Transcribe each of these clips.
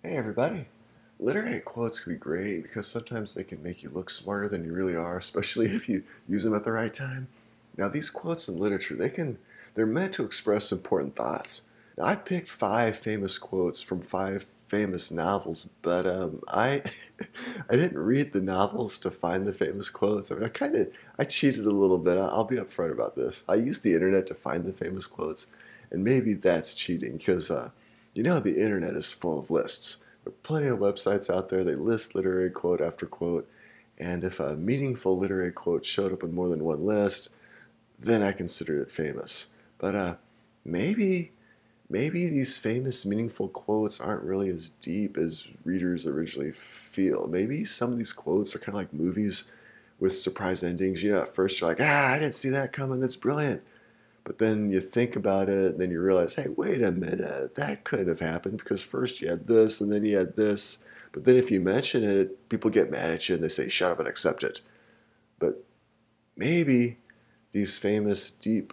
Hey everybody. Literary quotes can be great because sometimes they can make you look smarter than you really are, especially if you use them at the right time. Now these quotes in literature, they're meant to express important thoughts. Now I picked five famous quotes from five famous novels, but I I didn't read the novels to find the famous quotes. I cheated a little bit. I'll be upfront about this. I used the internet to find the famous quotes, and maybe that's cheating because the internet is full of lists. There are plenty of websites out there. They list literary quote after quote. And if a meaningful literary quote showed up in more than one list, then I considered it famous. But maybe, maybe these famous, meaningful quotes aren't really as deep as readers originally feel. Maybe some of these quotes are kind of like movies with surprise endings. At first you're like, I didn't see that coming. That's brilliant. But then you think about it, and then you realize, hey, wait a minute, that couldn't have happened because first you had this and then you had this. But then if you mention it, people get mad at you and they say, shut up and accept it. But maybe these famous, deep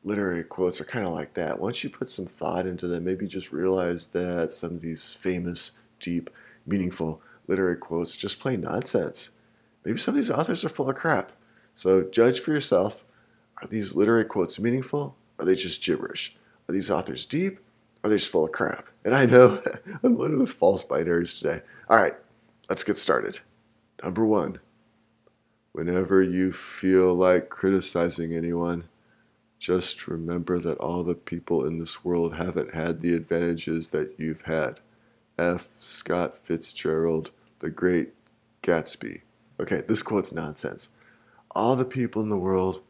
literary quotes are kind of like that. Once you put some thought into them, maybe you just realize that some of these famous, deep, meaningful literary quotes are just plain nonsense. Maybe some of these authors are full of crap. So judge for yourself. Are these literary quotes meaningful? Or are they just gibberish? Are these authors deep? Or are they just full of crap? And I know I'm loaded with false binaries today. All right, let's get started. Number one, whenever you feel like criticizing anyone, just remember that all the people in this world haven't had the advantages that you've had. F. Scott Fitzgerald, The Great Gatsby. Okay, this quote's nonsense. All the people in the world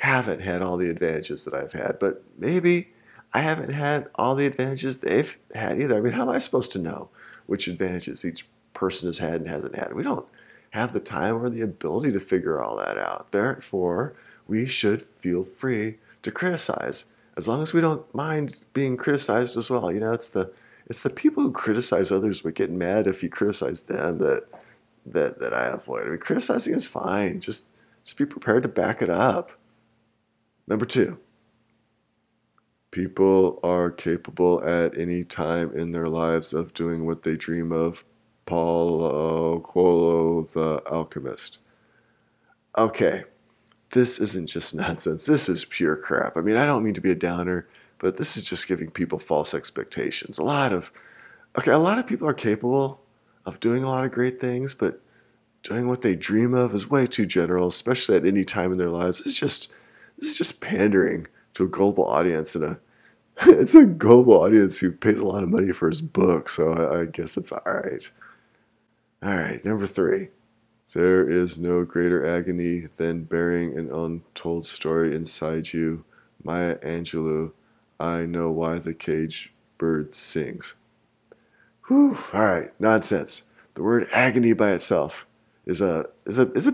haven't had all the advantages that I've had, but maybe I haven't had all the advantages they've had either. I mean, how am I supposed to know which advantages each person has had and hasn't had? We don't have the time or the ability to figure all that out. Therefore, we should feel free to criticize as long as we don't mind being criticized as well. It's the people who criticize others but get mad if you criticize them that I avoid. I mean, criticizing is fine. Just be prepared to back it up. Number two, people are capable at any time in their lives of doing what they dream of. Paulo Coelho, the Alchemist. Okay, this isn't just nonsense. This is pure crap. I mean, I don't mean to be a downer, but this is just giving people false expectations. A lot of people are capable of doing a lot of great things, but doing what they dream of is way too general, especially at any time in their lives. This is just pandering to a global audience and a it's a global audience who pays a lot of money for his book, so I guess it's all right. All right, number three. There is no greater agony than bearing an untold story inside you. Maya Angelou, I know why the cage bird sings. Whew, all right, nonsense. The word agony by itself is a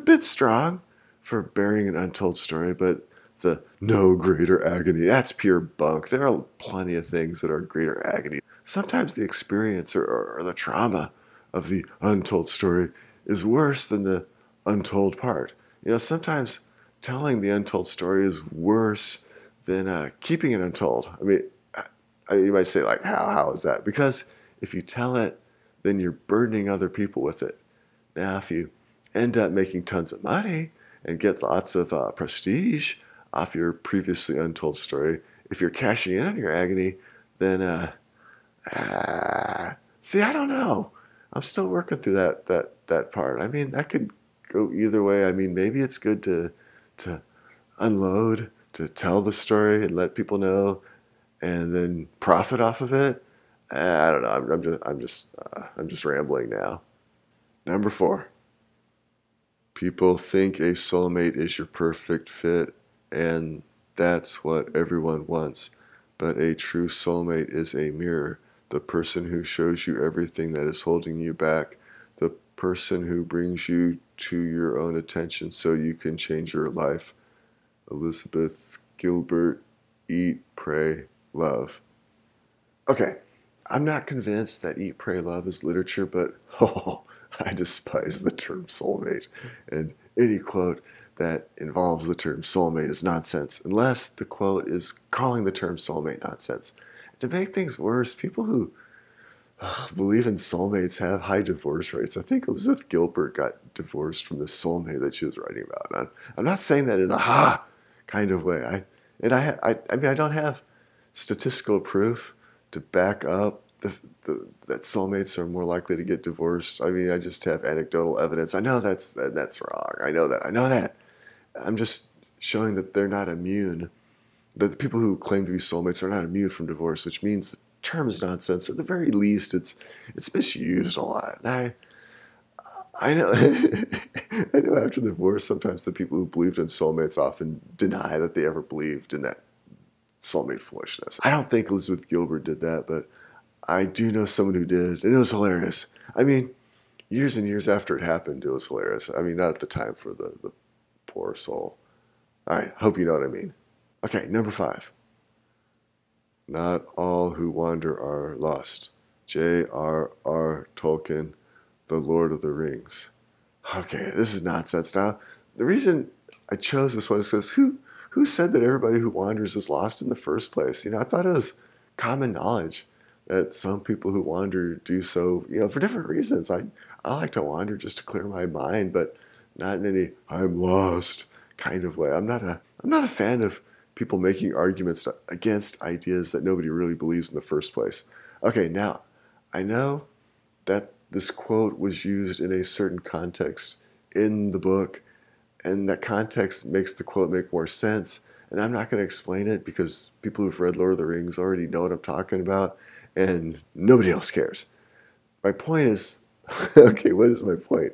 bit strong for bearing an untold story, but the no greater agony, that's pure bunk. There are plenty of things that are greater agony. Sometimes the experience or the trauma of the untold story is worse than the untold part. Sometimes telling the untold story is worse than keeping it untold. I mean, you might say, like, how is that? Because if you tell it, then you're burdening other people with it. Now, if you end up making tons of money and get lots of prestige off your previously untold story, if you're cashing in on your agony, then see, I don't know. I'm still working through that part. I mean, that could go either way. I mean, maybe it's good to unload, to tell the story and let people know, and then profit off of it. I don't know. I'm just rambling now. Number four. People think a soulmate is your perfect fit, and that's what everyone wants. But a true soulmate is a mirror, the person who shows you everything that is holding you back, the person who brings you to your own attention so you can change your life. Elizabeth Gilbert, Eat, Pray, Love. Okay, I'm not convinced that Eat, Pray, Love is literature, but I despise the term soulmate. And any quote that involves the term soulmate is nonsense, unless the quote is calling the term soulmate nonsense. To make things worse, people who believe in soulmates have high divorce rates. I think Elizabeth Gilbert got divorced from the soulmate that she was writing about. I'm not saying that in a kind of way. I mean, I don't have statistical proof to back up that soulmates are more likely to get divorced. I mean, I just have anecdotal evidence. I know that's wrong. I know that. I know that. I'm just showing that they're not immune. That the people who claim to be soulmates are not immune from divorce, which means the term is nonsense. At the very least, it's misused a lot. And I know I know after the divorce, sometimes the people who believed in soulmates often deny that they ever believed in that soulmate foolishness. I don't think Elizabeth Gilbert did that, but I do know someone who did, and it was hilarious. I mean, years and years after it happened, it was hilarious. I mean, not at the time for the poor soul. All right, hope you know what I mean. Okay, number 5. Not all who wander are lost. J.R.R. Tolkien, The Lord of the Rings. Okay, this is nonsense. Now, the reason I chose this one is because who said that everybody who wanders is lost in the first place? You know, I thought it was common knowledge that some people who wander do so, you know, for different reasons. I like to wander just to clear my mind, but not in any I'm lost kind of way. I'm not a fan of people making arguments against ideas that nobody really believes in the first place. Okay, now I know that this quote was used in a certain context in the book, and that context makes the quote make more sense. And I'm not going to explain it because people who've read Lord of the Rings already know what I'm talking about, and nobody else cares. My point is, okay, what is my point?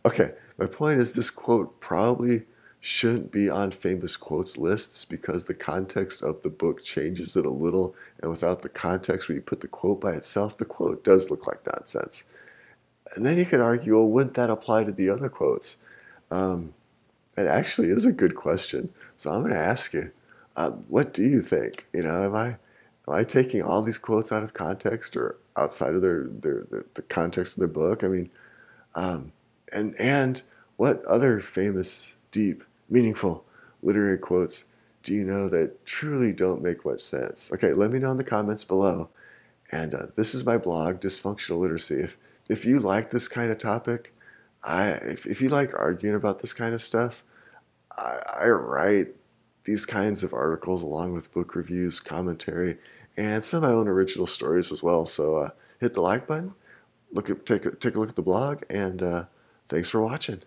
Okay, my point is this quote probably shouldn't be on famous quotes lists because the context of the book changes it a little, and without the context where you put the quote by itself, the quote does look like nonsense. And then you could argue, well, wouldn't that apply to the other quotes? It actually is a good question. So I'm going to ask you, what do you think? You know, am I taking all these quotes out of context or outside of the context of the book? I mean, and what other famous, deep, meaningful literary quotes do you know that truly don't make much sense? Okay, let me know in the comments below. And this is my blog, Dysfunctional Literacy. If you like this kind of topic, if you like arguing about this kind of stuff, I write these kinds of articles along with book reviews, commentary, and some of my own original stories as well. So hit the like button, take a look at the blog, and thanks for watching.